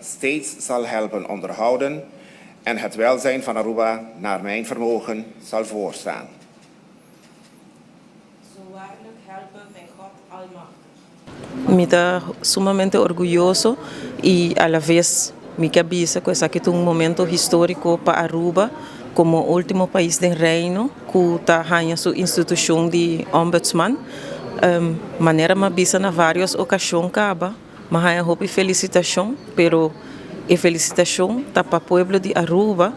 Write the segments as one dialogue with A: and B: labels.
A: steeds zal helpen onderhouden en het welzijn van Aruba naar mijn vermogen zal voorstaan.
B: Zo waarlijk helpen mij God Almachtig.
C: Me está sumamente orgulhoso y a la vez me cabeza que esse é um momento histórico para Aruba como último país do reino que está ganhando sua instituição de ombudsman. Maneira me bisa na várias ocasiões caba, mas há hope e felicitação, pero e felicitação tá para o povo de Aruba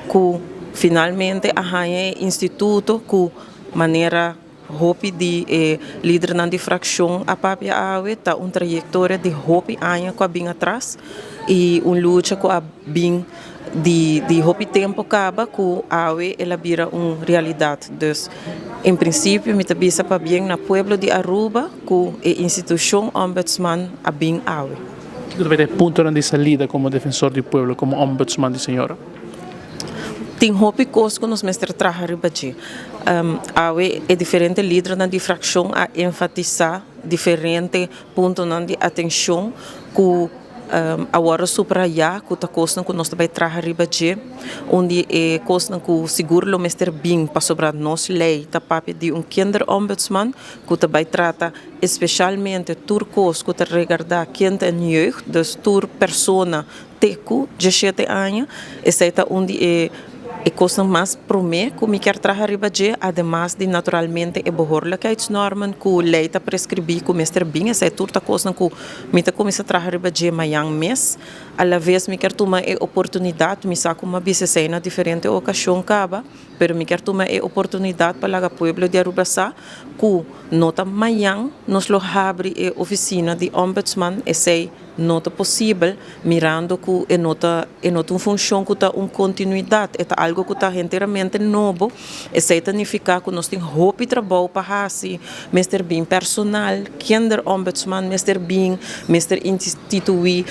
C: que finalmente há instituto que maneira hope de líder na difração a papia awe tá trajetória de hope anos com a bem atrás e luta com a bem de hope tempo acaba com a awe ela vira realidade. Dus em princípio me tabisa para bem na pueblo de Aruba com a instituição ombudsman a bem awe.
D: ¿Qué dovete punto de salida como defensor del pueblo, como ombudsman de señora?
C: Tem hope coisas que nós mestre trabalhar ribaji. Awe é diferente líder na difração a enfatizar diferente ponto de atenção que agora subrayar que tá coisa que nós também trabalhar ribaji, onde é coisa que seguro o mestre bem para sobre nós lei tá papel de kinderombudsman que também trata especialmente turcos que tá regarda kind en jeugd, dus tur persona teku 17 anos, essa é onde é coisa mais promê que me quer trazer ribaje, además de naturalmente é behoorlijkheidsnormen que a lei está prescrever que mestre bem, essa é tudo coisa que me está começando a trazer ribaje mayang mês, a la vez me quer tomar a oportunidade, me saco uma bicicleta na diferente ocasião caba, pero me quer tomar a oportunidade para o povo de Aruba que nota mayang nos lo abre a oficina de ombudsman, essa nota possível, mirando que é nota função que está continuidade, é algo que está inteiramente novo, essa significa que nós temos hope trabalho para fazer, mestre bem personal, kinderombudsman, mestre bem, mestre instituir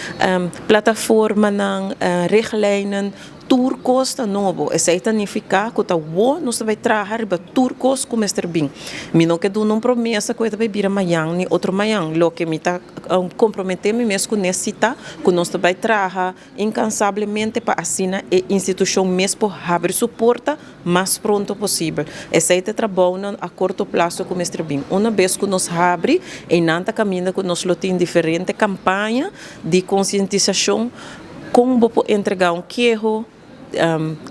C: plataforma ng richtlijnen, turcos ta novo, essa significa que tá nós vai trabalhar para turcos como mestre bem. Me não quero uma promessa que vai vir amanhã nem outro amanhã, lo que me tá comprometer-me mesmo com necessita que nós vai trabalhar incansavelmente para assinar a instituição mesmo abrir sua porta mais pronto possível. Essa é o trabalho a curto prazo com mestre bem. Uma vez que nós abre e nanta caminho que nós tem diferente campanha de conscientização como vou entregar queijo,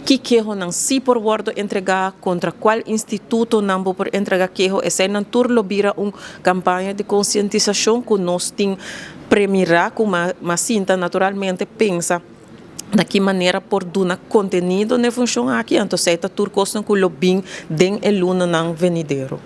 C: que queijo não se por word entregar, contra qual instituto não vou por entregar queijo, essa não turlo vira campanha de conscientização que nós tem premirar com uma cinta naturalmente pensa de que maneira por dar conteúdo na função aqui, então essa turcos não que lo bem den el luna não venideiro.